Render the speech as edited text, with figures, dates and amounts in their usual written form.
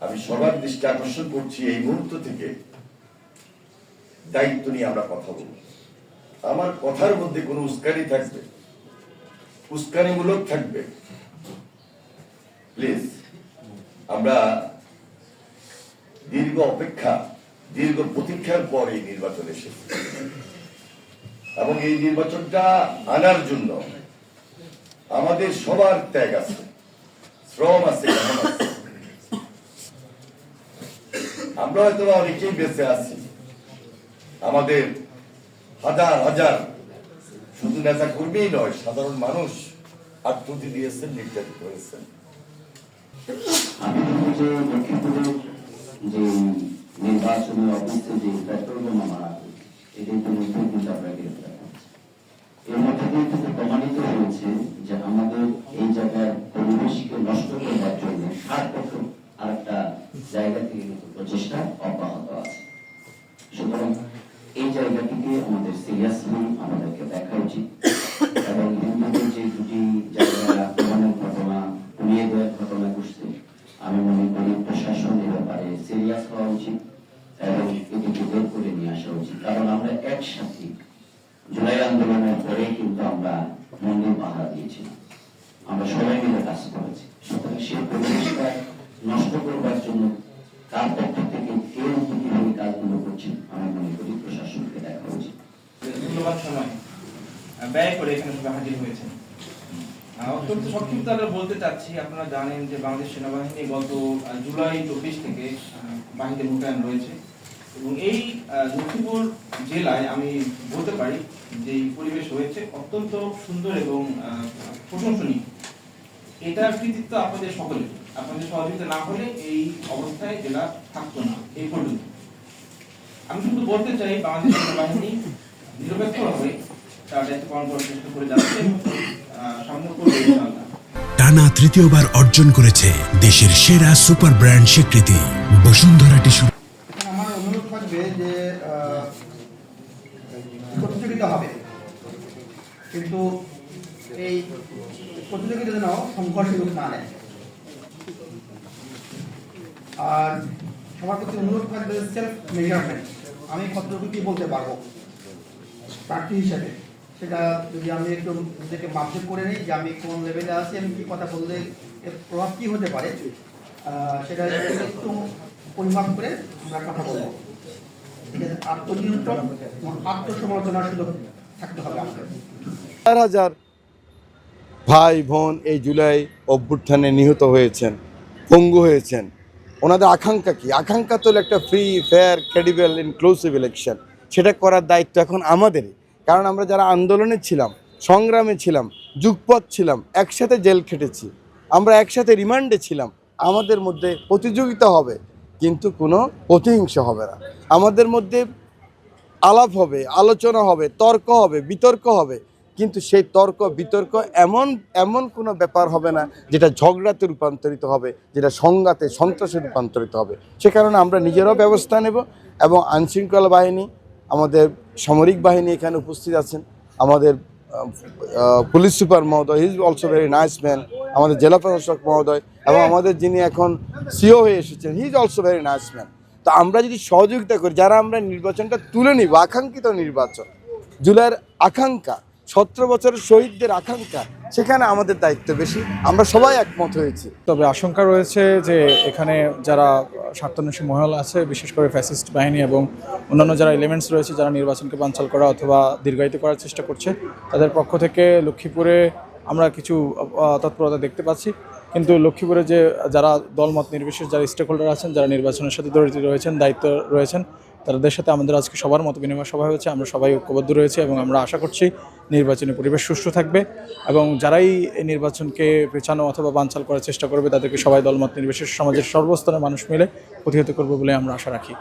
আমি সবার দৃষ্টি আকর্ষণ করছি এই মুহূর্ত থেকে দায়িত্ব নিয়ে আমরা কথা বলব। আমার কথার মধ্যে কোনো উস্কানি থাকবে, উস্কানিমূলক থাকবে, প্লিজ। আমরা দীর্ঘ অপেক্ষা, দীর্ঘ প্রতীক্ষার পর এই নির্বাচন এসেছে এবং এই নির্বাচনটা আনার জন্য আমাদের সবার ত্যাগ আছে, শ্রম আছে, আমরা হয়তো অনেকেই বেঁচে আছি। আমাদের হাজার হাজার শুধু নেতা কর্মী নয়, সাধারণ মানুষ আত্মহত্যা দিয়েছেন, নির্যাতিত হয়েছেন। আমি যে লক্ষ্মীপুরের যে নির্বাচনী অফিসে যে পেট্রোল বোমা মারা হয়েছে, এটাই কিন্তু আমরা গ্রেফতার করছি। এর মধ্যে কিন্তু প্রমাণিত হয়েছে যে আমাদের এই জায়গার পরিবেশকে নষ্ট করবার জন্য সার্থক আরেকটা জায়গা থেকে কিন্তু প্রচেষ্টা অব্যাহত আছে। সুতরাং এই জায়গাটিকে আমাদের সিরিয়াসলি আমাদেরকে দেখা উচিত এবং হিন্দুদের যে দুটি জায়গা আক্রমণের ঘটনা, পুড়িয়ে দেওয়ার ঘটনা ঘটছে, আমি মনে করি প্রশাসন এ ব্যাপারে সিরিয়াস হওয়া উচিত এবং এটিকে বের করে নিয়ে আসা উচিত। কারণ আমরা একসাথে জুলাই আন্দোলনের পরে কিন্তু আমরা মন্দির পাহারা দিয়েছিলাম, আমরা সবাই মিলে কাজ করেছি। সুতরাং সেই পরিবেশটা নষ্ট করবার জন্য তার পক্ষ থেকে কেউ কিভাবে কাজগুলো করছেন, আমি মনে করি প্রশাসনকে দেখা উচিত। মূল্যবান সময় ব্যয় করে এখানে সবাই হাজির হয়েছেন। অত্যন্ত সংক্ষিপ্ত আমরা বলতে চাচ্ছি, আপনারা জানেন যে বাংলাদেশ সেনাবাহিনী গত জুলাই 24 থেকে বাহিনীতে মোতায়েন রয়েছে এবং এই লক্ষ্মীপুর জেলায় আমি বলতে পারি যে পরিবেশ হয়েছে অত্যন্ত সুন্দর এবং প্রশংসনীয়। এটার কৃতিত্ব আপনাদের সকলের, আপনাদের সহযোগিতা না হলে এই অবস্থায় জেলা থাকতো না এই পর্যন্ত। আমি শুধু বলতে চাই বাংলাদেশ সেনাবাহিনী নিরপেক্ষভাবে তার দায়িত্ব পালন করার চেষ্টা করে যাচ্ছে এবং সামনে করবে ইনশাআল্লাহ। টানা তৃতীয়বার অর্জন করেছে দেশের সেরা সুপার ব্র্যান্ড স্বীকৃতি বসুন্ধরা টিস্যু। আমার অনুরোধ থাকবে যে প্রতিযোগিতা হবে, কিন্তু এই প্রতিযোগিতা যেন সংঘর্ষের রূপ না নেয়। আর সবার প্রতি অনুরোধ থাকবে সেলফ মেজারমেন্ট। আমি কতটুকু কি বলতে পারবো প্রার্থী হিসেবে, সেটা যদি আমি একটু নিজেকে মাপজোক করে নিই যে আমি কোন লেভেলে আছি, আমি কি কথা বললে এর প্রভাব কী হতে পারে, সেটা একটু পরিমাপ করে আমরা কথা বলবো। ঠিক আছে, আত্মনিয়ন্ত্রণ এবং আত্মসমালোচনার সুযোগ থাকতে হবে আমাদের। হাজার হাজার ভাই বোন এই জুলাই অভ্যুত্থানে নিহত হয়েছেন, পঙ্গু হয়েছেন। ওনাদের আকাঙ্ক্ষা কি? আকাঙ্ক্ষা তো একটা free, fair, credible, inclusive election. সেটা করার দায়িত্ব এখন আমাদেরই। কারণ আমরা যারা আন্দোলনে ছিলাম, সংগ্রামে ছিলাম, যুগপথ ছিলাম, একসাথে জেল খেটেছি, আমরা একসাথে রিমান্ডে ছিলাম। আমাদের মধ্যে প্রতিযোগিতা হবে, কিন্তু কোনো প্রতিহিংসা হবে না। আমাদের মধ্যে আলাপ হবে, আলোচনা হবে, তর্ক হবে, বিতর্ক হবে, কিন্তু সেই তর্ক বিতর্ক এমন কোনো ব্যাপার হবে না যেটা ঝগড়াতে রূপান্তরিত হবে, যেটা সংঘাতে, সন্ত্রাসে রূপান্তরিত হবে। সে কারণে আমরা নিজেরাও ব্যবস্থা নেব এবং আইনশৃঙ্খলা বাহিনী, আমাদের সামরিক বাহিনী এখানে উপস্থিত আছেন, আমাদের পুলিশ সুপার মহোদয়, he is also very nice man, আমাদের জেলা প্রশাসক মহোদয় এবং আমাদের যিনি এখন সিও হয়ে এসেছেন, he is also very nice man. তো আমরা যদি সহযোগিতা করি, যারা আমরা নির্বাচনটা তুলে নিব, আকাঙ্ক্ষিত নির্বাচন, জুলাইয়ের আকাঙ্ক্ষা, 17 বছরের শহীদদের আকাঙ্ক্ষা, সেখানে আমাদের দায়িত্ব বেশি। আমরা সবাই একমত হয়েছি। তবে আশঙ্কা রয়েছে যে এখানে যারা স্বার্থান্বেষী মহল আছে, বিশেষ করে ফ্যাসিস্ট বাহিনী এবং অন্যান্য যারা এলিমেন্টস রয়েছে, যারা নির্বাচনকে বানচাল করা অথবা দীর্ঘায়িত করার চেষ্টা করছে, তাদের পক্ষ থেকে লক্ষ্মীপুরে আমরা কিছু তৎপরতা দেখতে পাচ্ছি। কিন্তু লক্ষ্মীপুরে যে যারা দলমত নির্বিশেষে যারা স্টেক হোল্ডার আছেন, যারা নির্বাচনের সাথে জড়িত রয়েছেন, দায়িত্ব রয়েছেন, তাদের সাথে আমাদের আজকে সবার মত বিনিময় সভা হয়েছে। আমরা সবাই ঐক্যবদ্ধ রয়েছি এবং আমরা আশা করছি নির্বাচনী পরিবেশ সুষ্ঠু থাকবে এবং যারাই এই নির্বাচনকে পেছানো অথবা বানচাল করার চেষ্টা করবে, তাদেরকে সবাই দলমত নির্বিশেষে সমাজের সর্বস্তরের মানুষ মিলে প্রতিহত করবে বলে আমরা আশা রাখি।